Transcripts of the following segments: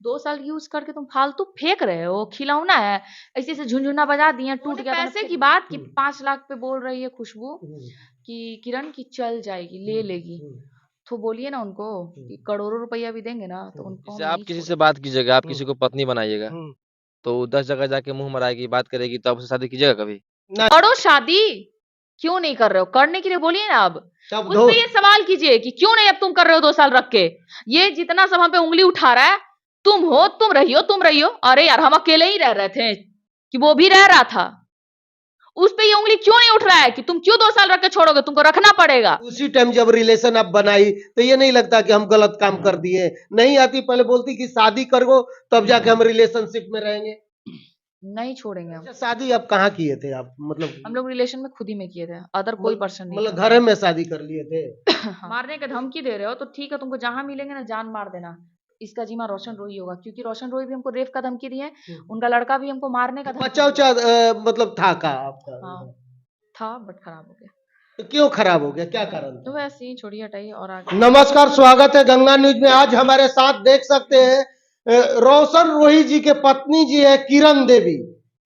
2 साल यूज करके तुम फालतू फेंक रहे हो, खिलौना है। ऐसे से झुनझुना बजा दिए, टूट गया। पैसे की बात कि 5 लाख पे बोल रही है खुशबू कि किरण की चल जाएगी, ले लेगी। तो बोलिए ना उनको कि करोड़ों रुपया भी देंगे ना तो उनको हम जैसे आप नहीं किसी से छोड़ेंगे। बात कीजिएगा, आप किसी को पत्नी बनाइएगा, तो 10 जगह जाके मुँह मराएगी, बात करेगी, तो आप उससे शादी कीजिएगा कभी? करो शादी, क्यों नहीं कर रहे हो? करने के लिए बोलिए ना। अब तब उस पे ये सवाल कीजिए कि क्यों नहीं अब तुम कर रहे हो 2 साल रख के। ये जितना सब हम पे उंगली उठा रहा है, तुम हो, तुम रही हो। अरे यार, हम अकेले ही रह रहे थे कि वो भी रह रहा था। उस पे ये उंगली क्यों नहीं उठ रहा है कि तुम क्यों 2 साल रख के छोड़ोगे? तुमको रखना पड़ेगा। उसी टाइम जब रिलेशन आप बनाई तो ये नहीं लगता कि हम गलत काम कर दिए? नहीं आती, पहले बोलती कि शादी करो तब जाके हम रिलेशनशिप में रहेंगे। नहीं छोड़ेंगे हम। अच्छा, शादी आप कहाँ किए थे आप? मतलब हम लोग रिलेशन में खुद ही में किए थे, अदर कोई पर्सन नहीं मतलब था। घर में शादी कर लिए थे? मारने का धमकी दे रहे हो तो ठीक है, तुमको जहां मिलेंगे ना जान मार देना। इसका जिम्मा रोशन रोही होगा, क्योंकि रोशन रोही भी हमको रेप का धमकी दिए, उनका लड़का भी हमको मारने का धमकी बच्चा उच्चा मतलब था का आपका? हाँ था, बट खराब हो गया। तो क्यों खराब हो गया, क्या कारण तो था? वैसे ही छोड़िए, हटाइए और आगे। नमस्कार, स्वागत है गंगा न्यूज में। आज हमारे साथ देख सकते हैं रोशन रोही जी के पत्नी जी है किरण देवी।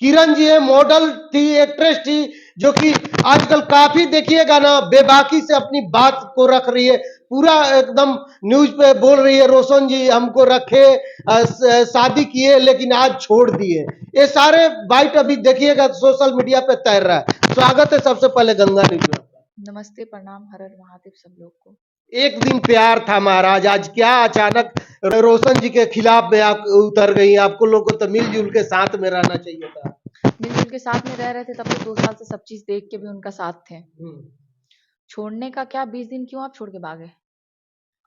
किरण जी है, मॉडल थी, एक्ट्रेस थी, जो कि आजकल काफी देखिएगा ना बेबाकी से अपनी बात को रख रही है। पूरा एकदम न्यूज पे बोल रही है रोशन जी हमको रखे, शादी किए लेकिन आज छोड़ दिए। ये सारे बाइट अभी देखिएगा सोशल मीडिया पे तैर रहा है। स्वागत है सबसे पहले गंगा न्यूज में। नमस्ते, प्रणाम, हर हर महादेव सब लोग को। एक दिन प्यार था महाराज, आज क्या अचानक रोशन जी के खिलाफ में आप उतर गई? आपको लोगों को तो मिलजुल के साथ में रहना चाहिए था। मिलजुल के साथ में रह रहे थे तब तो 2 साल से सब चीज देख के भी उनका साथ थे। छोड़ने का क्या, 20 दिन क्यों आप छोड़ के भागे?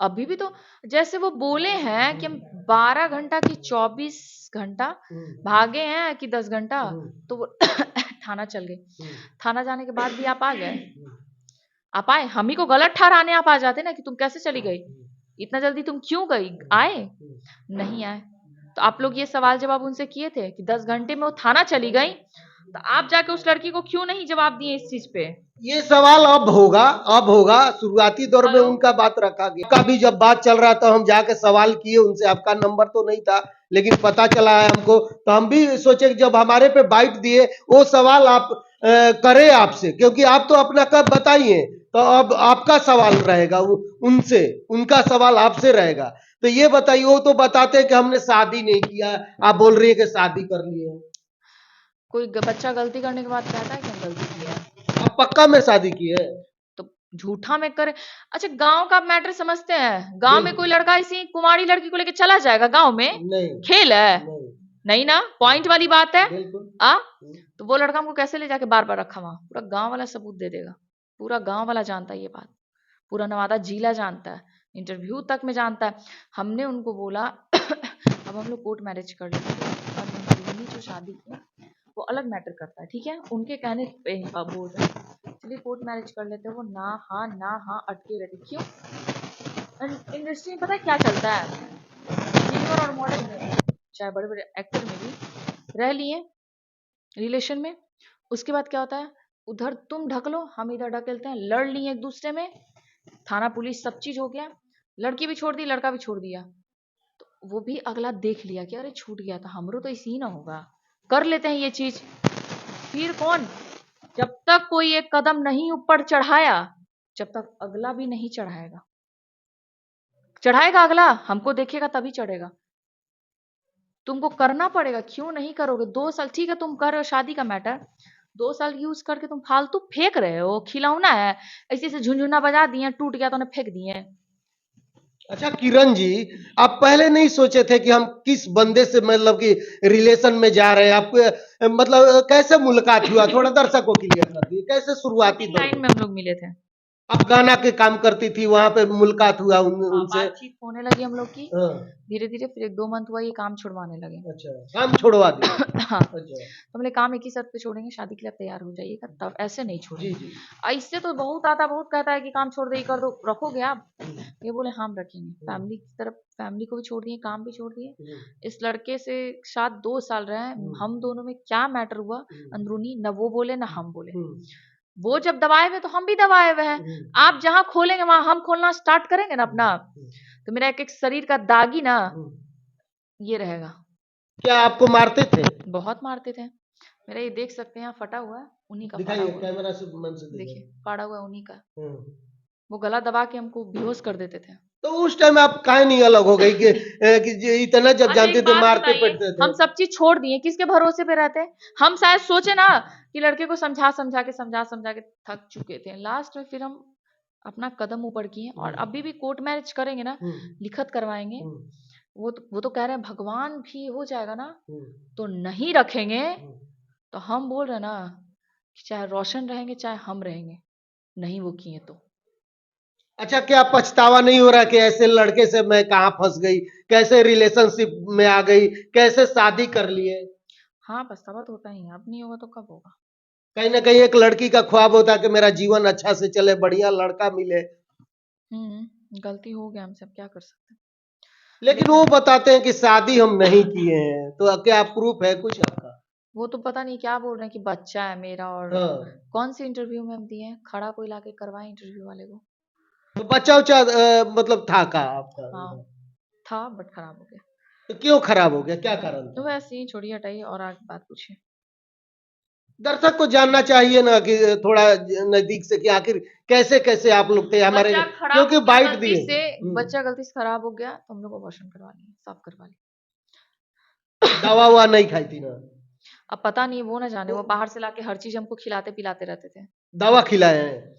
अभी भी तो जैसे वो बोले हैं कि हम 12 घंटा की 24 घंटा भागे हैं कि 10 घंटा, तो वो थाना चल गए। थाना जाने के बाद भी आप आ गए। आप आए, हम ही को गलत ठहराने आप आ जाते ना कि तुम कैसे चली गई, इतना जल्दी तुम क्यों गई? आए नहीं आए? तो आप लोग ये सवाल जवाब उनसे किए थे कि 10 घंटे में वो थाना चली गई, तो आप जाके उस लड़की को क्यों नहीं जवाब दिए इस चीज पे? ये सवाल अब होगा, अब होगा। शुरुआती दौर में उनका बात रखा गया, का भी जब बात चल रहा था हम जाके सवाल किए उनसे। आपका नंबर तो नहीं था लेकिन पता चला है हमको, तो हम भी सोचे कि जब हमारे पे बाइट दिए वो सवाल आप करें आपसे, क्योंकि आप तो अपना कब बताइए। तो अब आपका सवाल रहेगा उनसे, उनका सवाल आपसे रहेगा। तो ये बताइए, वो तो बताते हैं कि हमने शादी नहीं किया, आप बोल रही है कि शादी कर लिए। कोई बच्चा गलती करने के बाद कहता है कि हम गलती किया है? आप पक्का में शादी की है? तो झूठा में करे। अच्छा, गांव का मैटर समझते हैं? गांव में कोई लड़का ऐसी कुंवारी लड़की को लेके चला जाएगा गांव में? नहीं, खेल है? नहीं, नहीं ना, पॉइंट वाली बात है। बिल्कुल। आ तो वो लड़का हमको कैसे ले जाके बार बार रखा वहां? पूरा गांव वाला सबूत दे देगा, पूरा गांव वाला जानता है ये बात, पूरा नवादा जिला जानता है, इंटरव्यू तक में जानता है। हमने उनको बोला अब हम लोग कोर्ट मैरिज कर लेते हैं, और अंदरूनी जो शादी है वो अलग मैटर करता है, ठीक है? उनके कहने पे ही बोल रहे हैं चलिए कोर्ट मैरिज कर लेते हैं। वो ना हाँ अटके रहती। क्यों? इंडस्ट्री में पता है क्या चलता है? सिंगर और मॉडल में, चाहे बड़े बड़े एक्टर में भी रह लिए रिलेशन में, उसके बाद क्या होता है? उधर तुम ढक लो, हम इधर ढकेलते हैं, लड़ लिए एक दूसरे में, थाना पुलिस सब चीज हो गया, लड़की भी छोड़ दी, लड़का भी छोड़ दिया। तो वो भी अगला देख लिया कि अरे छूट गया था, हमरो तो इसी ना होगा, कर लेते हैं ये चीज। फिर कौन? जब तक कोई एक कदम नहीं ऊपर चढ़ाया, जब तक अगला भी नहीं चढ़ाएगा। चढ़ाएगा अगला, हमको देखेगा तभी चढ़ेगा। तुमको करना पड़ेगा, क्यों नहीं करोगे? 2 साल ठीक है, तुम कर रहे हो शादी का मैटर, 2 साल यूज करके तुम फालतू फेंक रहे हो, खिलौना है। ऐसे से झुनझुना बजा दिए, टूट गया तो उन्हें फेंक दिए। अच्छा किरण जी, आप पहले नहीं सोचे थे कि हम किस बंदे से मतलब कि रिलेशन में जा रहे हैं? आपको मतलब कैसे मुलाकात हुआ? थोड़ा दर्शकों के लिए कर दिए, कैसे शुरुआती दौर लाइन में? में हम लोग मिले थे। आप गाना के काम करती थी, वहां पे मुलाकात हुआ उनसे? बातचीत होने लगी हम लोग की, हाँ, धीरे धीरे फिर 1-2 मंथ हुआ, ये काम छुड़वाने लगे। अच्छा, काम छोड़वा दिया। हाँ, अच्छा, तो हमने काम एक ही शर्त पे छोड़ेंगे, शादी के लिए आप तैयार हो जाइएगा, तब ऐसे नहीं जी छोड़ेंगे। जी। ऐसे तो बहुत आता, बहुत कहता है कि काम छोड़ दे, ये कर दो, रखोगे आप? ये बोले हम रखेंगे। फैमिली की तरफ, फैमिली को भी छोड़ दिए, काम भी छोड़ दिए। इस लड़के से साथ 2 साल रहे, हम दोनों में क्या मैटर हुआ अंदरूनी, न वो बोले न हम बोले। वो जब दबाए हुए तो हम भी दबाए हुए हैं। आप जहां खोलेंगे वहां हम खोलना स्टार्ट करेंगे ना अपना, तो मेरा एक एक शरीर का दागी ना ये रहेगा। क्या आपको मारते थे? बहुत मारते थे। मेरा ये देख सकते हैं, यहाँ फटा हुआ है, उन्हीं का फाड़ा दिखाइए हुआ है। कैमरा से, मन से देखिए दिखाइए। फाड़ा हुआ है उन्हीं का। हम्म। वो गला दबा के हमको बेहोश कर देते थे। तो उस टाइम आप काहे नहीं अलग हो गई कि इतना जब अच्छा जानते एक थे बात मारते बताइए, पीटते थे? हम सब चीज छोड़ दिए, किसके भरोसे पे रहते हैं? हम शायद सोचे ना कि लड़के को समझा समझा के थक चुके थे, लास्ट में फिर हम अपना कदम ऊपर किए और अभी भी कोर्ट मैरिज करेंगे ना, लिखत करवाएंगे। वो तो कह रहे हैं भगवान भी हो जाएगा ना तो नहीं रखेंगे। तो हम बोल रहे हैं ना कि चाहे रोशन रहेंगे चाहे हम रहेंगे, नहीं वो किए तो। अच्छा, क्या पछतावा नहीं हो रहा कि ऐसे लड़के से मैं कहाँ फंस गई, कैसे रिलेशनशिप में आ गई, कैसे शादी कर लिए? हाँ पछतावा तो होता ही है, अब नहीं होगा तो कब होगा? कहीं ना कहीं एक लड़की का ख्वाब होता है कि मेरा जीवन अच्छा से चले, बढ़िया लड़का मिले, गलती हो गया, हमसे अब क्या कर सकते हैं। लेकिन वो बताते हैं कि शादी हम नहीं किए हैं, तो क्या प्रूफ है कुछ आपका? वो तो पता नहीं क्या बोल रहे हैं कि बच्चा है मेरा, और हाँ, कौन सी इंटरव्यू में हम दिए हैं, खड़ा कोई लाके करवाए इंटरव्यू वाले को। तो बच्चा उच्चा मतलब था का आपका? हाँ था बट खराब हो गया। तो क्यों खराब हो गया, क्या कारण तो था? वैसे ही छोड़िए, हटाइए और आगे बात पूछिए। दर्शक को जानना चाहिए ना कि थोड़ा नजदीक से कि आखिर कैसे कैसे आप लोग थे हमारे, बच्चा खराब क्योंकि हो गया बाइट गलती दिए। से, बच्चा गलती से खराब हो गया तो हम लोग अबॉर्शन करवा लिए, साफ करवा लिए। दवा ववा नहीं खाई थी ना? अब पता नहीं, वो ना जाने, वो बाहर से लाके हर चीज हमको खिलाते पिलाते रहते थे। दवा खिलाए हैं?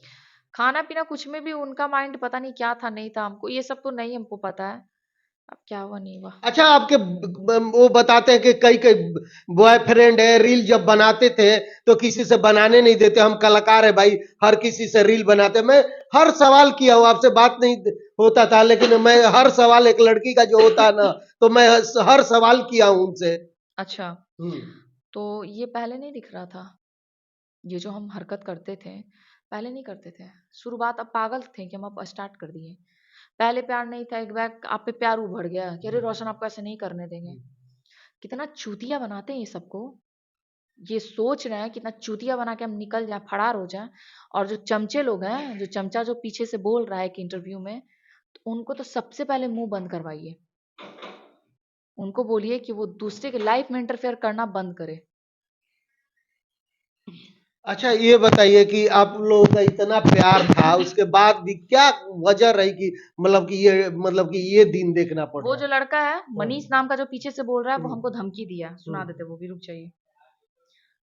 खाना पीना कुछ में भी उनका माइंड पता नहीं क्या था, नहीं था, हमको ये सब तो नहीं हमको पता है, अब क्या हुआ नहीं हुआ। अच्छा, आपके वो बताते हैं कि कई कई बॉयफ्रेंड है, रील जब बनाते थे तो किसी से बनाने नहीं देते, हम कलाकार है भाई, हर किसी से रील बनाते हैं। मैं हर सवाल किया हूँ, आपसे बात नहीं होता था, लेकिन मैं हर सवाल एक लड़की का जो होता है ना, तो मैं हर सवाल किया हूँ उनसे। अच्छा तो ये पहले नहीं दिख रहा था, ये जो हम हरकत करते थे पहले नहीं करते थे, शुरुआत अब पागल थे कि हम अब स्टार्ट कर दिए। पहले प्यार नहीं था, एक बैग आप पे प्यार उभर गया कि अरे रोशन आपको ऐसे नहीं करने देंगे। कितना चूतिया बनाते हैं ये सबको, ये सोच रहे हैं कितना चूतिया बना के हम निकल जाए, फरार हो जाए। और जो चमचे लोग हैं, जो चमचा जो पीछे से बोल रहा है कि इंटरव्यू में, तो उनको तो सबसे पहले मुंह बंद करवाइए, उनको बोलिए कि वो दूसरे के लाइफ में इंटरफेयर करना बंद करे। अच्छा, ये बताइए कि आप लोगों का इतना प्यार था, उसके बाद भी क्या वजह रही कि ये दिन देखना पड़ वो रहा जो लड़का है मनीष नाम का जो पीछे से बोल रहा है, वो हम्म। हमको धमकी दिया, सुना देते वो भी, रुक चाहिए।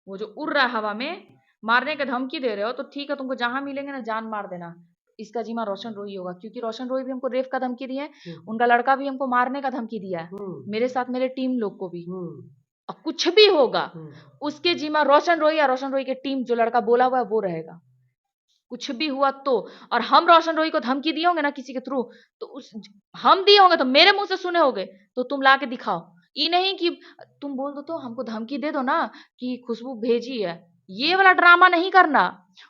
वो जो उड़ रहा है हवा में, मारने का धमकी दे रहे हो तो ठीक है, तुमको जहां मिलेंगे ना जान मार देना, इसका जिम्मा रोशन रोई होगा, क्योंकि रोशन रोई भी हमको रेप का धमकी दिया है, उनका लड़का भी हमको मारने का धमकी दिया है, मेरे साथ मेरे टीम लोग को भी। और कुछ भी होगा उसके जिम्मा रोशन रोई या रोशन रोई के टीम, जो लड़का बोला हुआ है वो रहेगा, कुछ भी हुआ तो। और हम रोशन रोई को धमकी दिए होंगे ना किसी के थ्रू, तो उस हम दिए होंगे तो मेरे मुंह से सुने होगे, तो तुम ला के दिखाओ। ये नहीं कि तुम बोल दो तो हमको धमकी दे दो ना कि खुशबू भेजी है, ये वाला ड्रामा नहीं करना।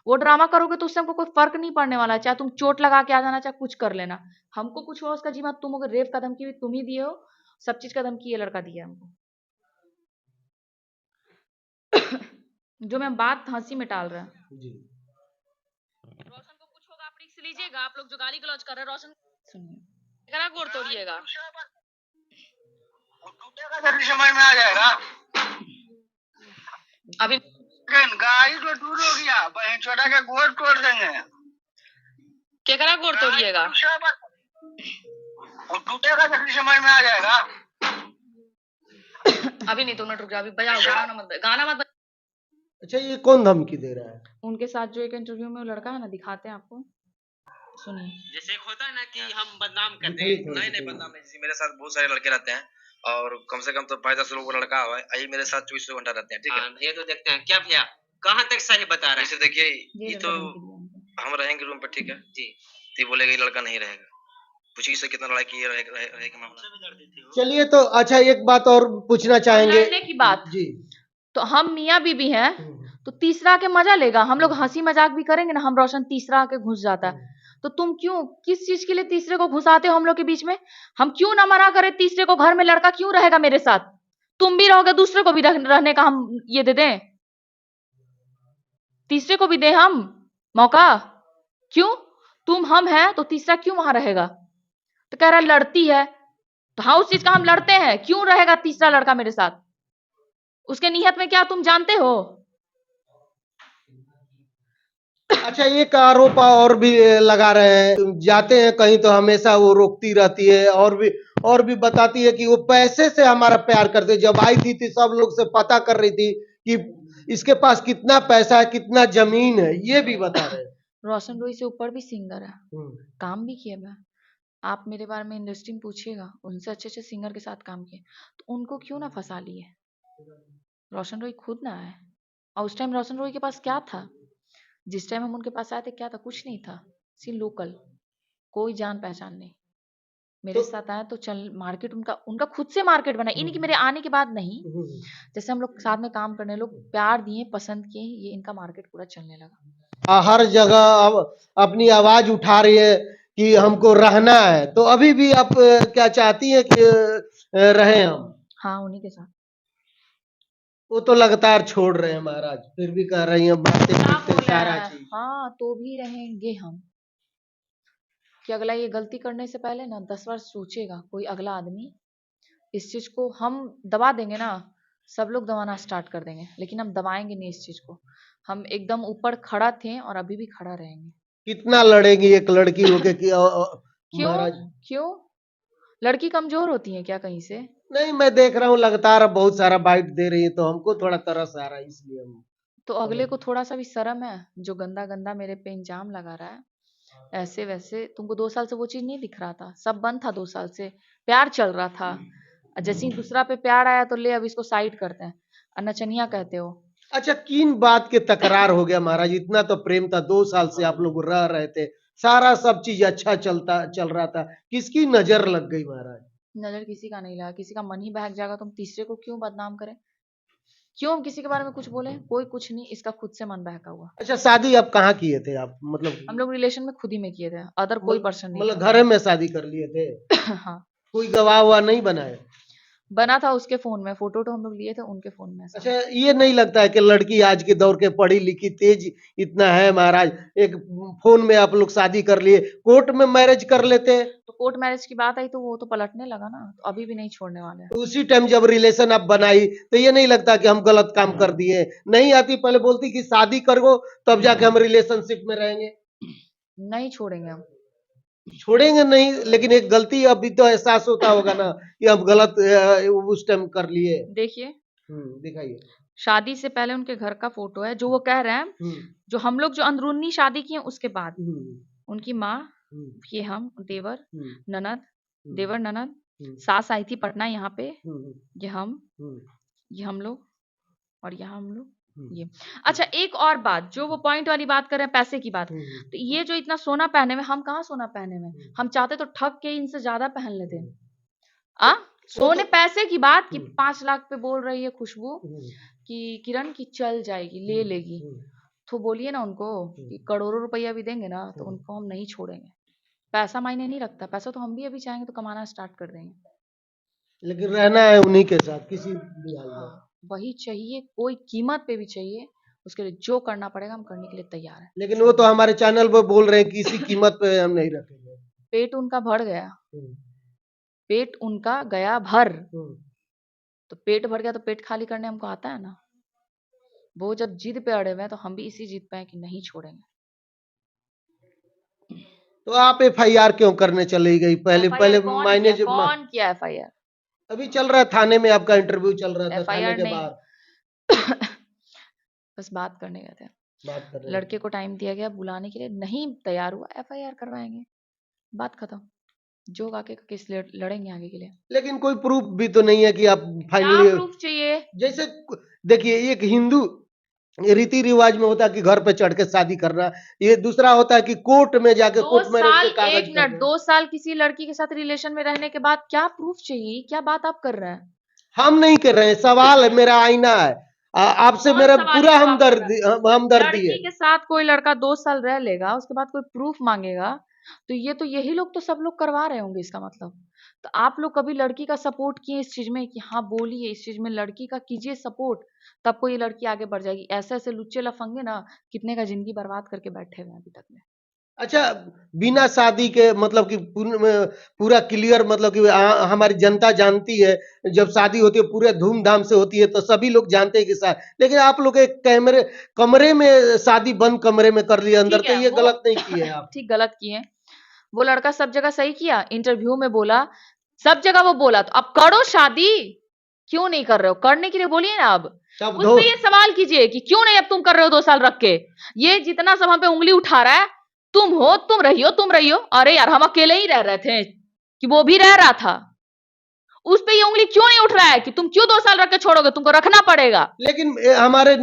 वो ड्रामा करोगे तो उससे हमको कोई फर्क नहीं पड़ने वाला, चाहे तुम चोट लगा के आ जाना चाहे कुछ कर लेना, हमको कुछ हुआ उसका जिम्मा तुम होगे, रेप का धमकी भी तुम ही दिए हो, सब चीज का धमकी ये लड़का दिया हमको। जो मैं बात हंसी में टाल रहा है। जी। रोशन को कुछ होगा आप रिस्क लीजिएगा, आप लोग जो गाली गलौज कर रहे हैं रोशन सुनिए, करा गोड़ तोड़िएगा, समझ में आ जाएगा। अभी गाड़ी तो दूर हो गया, बहन छोटा के गोड़ तोड़ देंगे, क्या करा गोड़ तोड़िएगा, टूटेगा तो समझ में आ जाएगा। अभी नहीं, 2 मिनट रुक जाओ, अभी बजाओ गाना मत बजाओ। अच्छा, ये कौन धमकी दे रहा है? उनके साथ जो एक इंटरव्यू में वो लड़का है ना, दिखाते हैं आपको, सुनिए। जैसे एक होता है ना कि हम बदनाम करते हैं, नहीं बदनाम नहीं, जैसे मेरे साथ बहुत सारे लड़के रहते हैं और कम से कम तो 5-10 लोग लड़का हुआ है, यही मेरे साथ 24 घंटा रहते हैं, ठीक है। ये तो देखते हैं क्या भैया, कहाँ तक सही बता रहे हैं। जैसे देखिए, ये तो हम रहेंगे रूम पे, ठीक है जी, तो ये बोलेगा ये लड़का नहीं रहेगा, पूछिए इससे कितना लड़ाई की रहेगा मामला। चलिए, तो अच्छा एक बात और पूछना चाहेंगे। लड़ने की बात जी। तो हम मियाँ बीबी हैं, तो तीसरा के मजा लेगा, हम लोग हंसी मजाक भी करेंगे ना, हम रोशन तीसरा आके घुस जाता है, तो तुम क्यों किस चीज के लिए तीसरे को घुसाते हो हम लोग के बीच में? हम क्यों ना मना करें तीसरे को, घर में लड़का क्यों रहेगा मेरे साथ, तुम भी रहोगे, दूसरे को भी रहने का हम ये दे दें, तीसरे को भी दे हम मौका, क्यों? तुम हम है तो तीसरा क्यों वहां रहेगा? तो कह रहा लड़ती है, तो हाँ, उस चीज का हम लड़ते हैं। क्यों रहेगा तीसरा लड़का मेरे साथ? उसके नियत में क्या तुम जानते हो? अच्छा, एक आरोप और भी लगा रहे हैं, तुम जाते हैं कहीं तो हमेशा वो रोकती रहती है और भी बताती है कि वो पैसे से हमारा प्यार करते हैं। जब आई थी सब लोग से पता कर रही थी कि इसके पास कितना पैसा है, कितना जमीन है, ये भी बता रहे हैं। रोशन रोई से ऊपर भी सिंगर है, काम भी किया मैं। आप मेरे बारे में इंडस्ट्री में पूछिएगा, उनसे अच्छे अच्छे सिंगर के साथ काम किए, तो उनको क्यों ना फंसा लिए? रोशन रोई खुद ना आए। और उस टाइम रोशन रोई के पास क्या था? जिस टाइम हम उनके पास आए थे क्या था? कुछ नहीं था, सिर्फ लोकल, कोई जान पहचान नहीं। मेरे तो साथ आया तो चल मार्केट उनका खुद से मार्केट बना, इन कि मेरे आने के बाद नहीं। जैसे हम लोग साथ में काम करने, लोग प्यार दिए, पसंद किए, ये इनका मार्केट पूरा चलने लगा। हर जगह अब अपनी आवाज उठा रही है कि हमको रहना है। तो अभी भी आप क्या चाहती है कि रहे हम? हाँ, उन्हीं के साथ। वो तो लगातार छोड़ रहे हैं महाराज, फिर भी कह रही हैं बातें क्या फिरते बोल रहे सारा हैं? चीज। हाँ, तो भी रहेंगे हम। कि अगला ये गलती करने से पहले ना 10 बार सोचेगा कोई अगला आदमी। इस चीज को हम दबा देंगे ना, सब लोग दबाना स्टार्ट कर देंगे, लेकिन हम दबाएंगे नहीं इस चीज को। हम एकदम ऊपर खड़ा थे और अभी भी खड़ा रहेंगे। कितना लड़ेगी एक लड़की होके कि क्यों? महाराज? क्यों? लड़की कमजोर होती है क्या कहीं से? नहीं, मैं देख रहा हूँ लगातार अब बहुत सारा बाइट दे रही है, तो हमको थोड़ा तरस आ रहा है, इसलिए हम तो अगले को थोड़ा सा भी शर्म है? जो गंदा गंदा मेरे पे इंजाम लगा रहा है, ऐसे वैसे। तुमको 2 साल से वो चीज नहीं दिख रहा था? सब बंद था 2 साल से, प्यार चल रहा था। जैसे ही दूसरा पे प्यार आया तो ले अब इसको साइड करते हैं, नचनिया कहते हो। अच्छा, किन बात के तकरार हो गया महाराज? इतना तो प्रेम था, 2 साल से आप लोग रह रहे थे, सारा सब चीज अच्छा चल रहा था, किसकी नजर लग गई महाराज? नजर किसी का नहीं लगा, किसी का मन ही बहक जाएगा। तुम तीसरे को क्यों बदनाम करें? क्यों हम किसी के बारे में कुछ बोले? कोई कुछ नहीं, इसका खुद से मन बहका हुआ। अच्छा, शादी आप कहाँ किए थे आप, मतलब हम लोग रिलेशन में खुद ही में किए थे, अदर कोई पर्सन नहीं मतलब था। घर में शादी कर लिए थे? हाँ, कोई गवाह हुआ नहीं बनाया? बना था उसके फोन में, फोटो तो हम लोग लिए थे उनके फोन में ऐसा। अच्छा, ये नहीं लगता है कि लड़की आज के दौर के पढ़ी लिखी तेज इतना है महाराज, एक फोन में आप लोग शादी कर लिए, कोर्ट में मैरिज कर लेते? तो कोर्ट मैरिज की बात आई तो वो तो पलटने लगा ना, तो अभी भी नहीं छोड़ने वाले हैं। उसी टाइम जब रिलेशन आप बनाई तो ये नहीं लगता कि हम गलत काम कर दिए? नहीं आती पहले बोलती कि शादी करो तब जाके हम रिलेशनशिप में रहेंगे? नहीं छोड़ेंगे हम। छोड़ेंगे नहीं, लेकिन एक गलती अभी तो एहसास होता होगा ना कि अब गलत उस टाइम कर लिए। देखिए, दिखाइए। शादी से पहले उनके घर का फोटो है, जो वो कह रहे हैं। जो हम लोग जो अंदरूनी शादी किए उसके बाद उनकी माँ, ये हम देवर ननद, देवर ननद, सास आई थी पटना यहाँ पे, ये हम लोग, और यहाँ हम लोग ये। अच्छा, एक और बात, जो वो पॉइंट वाली बात कर रहे हैं, पैसे की बात। तो ये जो इतना सोना पहने में, हम कहाँ सोना पहने में? हम चाहते तो ठग के इनसे ज्यादा पहन लेते। सोने पैसे की बात कि 5 लाख पे बोल रही है खुशबू कि किरण की चल जाएगी, ले लेगी। तो बोलिए ना उनको कि करोड़ों रुपया भी देंगे ना तो उनको हम नहीं छोड़ेंगे। पैसा मायने नहीं रखता, पैसा तो हम भी अभी चाहेंगे तो कमाना स्टार्ट कर देंगे। लेकिन रहना है उन्हीं के साथ, किसी भी हाल में। हाँ, वही चाहिए, कोई कीमत पे भी चाहिए, उसके लिए जो करना पड़ेगा हम करने के लिए तैयार है। लेकिन वो तो हमारे चैनल पर बोल रहे हैं कि किसी कीमत पे हम नहीं रखेंगे। पेट उनका भर गया, पेट उनका गया भर। तो पेट भर गया तो पेट खाली करने हमको आता है ना। वो जब जिद पे अड़े हुए हैं तो हम भी इसी जिद पे हैं कि नहीं छोड़ेंगे। तो आप एफआईआर क्यों करने चली गई? पहले मायने कौन किया FIR? अभी चल रहा है, थाने में आपका इंटरव्यू चल रहा था, थाने FIR के नहीं, बाहर बस बात करने गए थे। बात कर रहे लड़के को टाइम दिया गया बुलाने के लिए, नहीं तैयार हुआ, FIR करवाएंगे, बात खत्म। जो आगे का केस लड़ेंगे आगे के लिए। लेकिन कोई प्रूफ भी तो नहीं है कि आप क्या फाइनली, प्रूफ चाहिए? जैसे देखिए, एक हिंदू रीति रिवाज में होता है कि घर पे चढ़ के शादी करना, ये दूसरा होता है कि कोर्ट में जाके 2 कोर्ट मैरिज साल, के कागज एक मिनट, करना। 2 साल किसी लड़की के साथ रिलेशन में रहने के बाद क्या प्रूफ चाहिए? क्या बात आप कर रहे हैं? हम नहीं कर रहे हैं, सवाल है, मेरा आईना है, आपसे कौन मेरा सवाल पूरा है जो आप कर हमदर्दी है। लड़की के साथ कोई लड़का 2 साल रह लेगा, उसके बाद कोई प्रूफ मांगेगा, तो ये तो यही लोग तो सब लोग करवा रहे होंगे इसका मतलब। तो आप लोग कभी लड़की का सपोर्ट किए इस चीज में कि हाँ बोलिए इस चीज में लड़की का कीजिए सपोर्ट, तब कोई लड़की आगे बढ़ जाएगी। ऐसे ऐसे लुच्चे लफंगे ना कितने का जिंदगी बर्बाद करके बैठे हुए हैं अभी तक में। अच्छा, बिना शादी के मतलब कि पूरा क्लियर, मतलब कि हमारी जनता जानती है जब शादी होती है पूरे धूमधाम से होती है तो सभी लोग जानते हैं कि लेकिन आप लोग एक कमरे में शादी, बंद कमरे में कर लिया अंदर, ठीक तो है ये वो गलत नहीं किए आप। ठीक गलत किए। वो लड़का सब जगह सही किया, इंटरव्यू में बोला, सब जगह वो बोला, तो अब करो शादी, क्यों नहीं कर रहे हो? करने के लिए बोलिए ना। अब तब उस दो पे ये सवाल कीजिए कि क्यों नहीं अब तुम कर रहे हो 2 साल रख के। ये जितना सब हम पे उंगली उठा रहा है, तुम हो, तुम रही हो। अरे यार हम अकेले ही रह रहे थे कि वो भी रह रहा था। उस पे ये उंगली क्यों नहीं उठ रहा है कि तुम क्यों 2 साल रख के छोड़ोगे? तुमको रखना पड़ेगा। लेकिन हमारे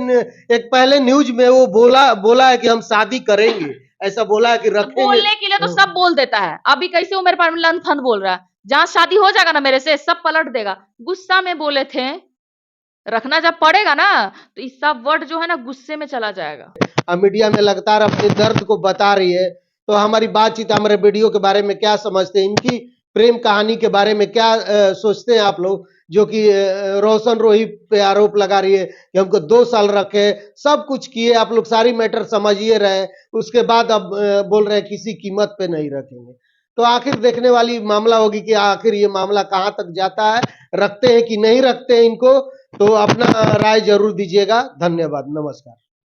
एक पहले न्यूज में वो बोला है कि हम शादी करेंगे, ऐसा बोला है कि तो रखेंगे। बोलने के लिए तो सब बोल देता है। अभी कैसे वो मेरे पास लंद फंद बोल रहा है। जहां शादी हो जाएगा ना मेरे से, सब पलट देगा। गुस्सा में बोले थे, रखना जब पड़ेगा ना तो इस सब वर्ड जो है ना गुस्से में चला जाएगा। मीडिया में लगातार अपने दर्द को बता रही है, तो हमारी बातचीत, हमारे वीडियो के बारे में क्या समझते हैं, इनकी प्रेम कहानी के बारे में क्या सोचते हैं आप लोग, जो कि रोशन रोही पे आरोप लगा रही है कि हमको 2 साल रखे, सब कुछ किए, आप लोग सारी मैटर समझिए रहे, उसके बाद अब बोल रहे हैं किसी कीमत पे नहीं रखेंगे। तो आखिर देखने वाली मामला होगी कि आखिर ये मामला कहां तक जाता है, रखते हैं कि नहीं रखते हैं इनको। तो अपना राय जरूर दीजिएगा। धन्यवाद, नमस्कार।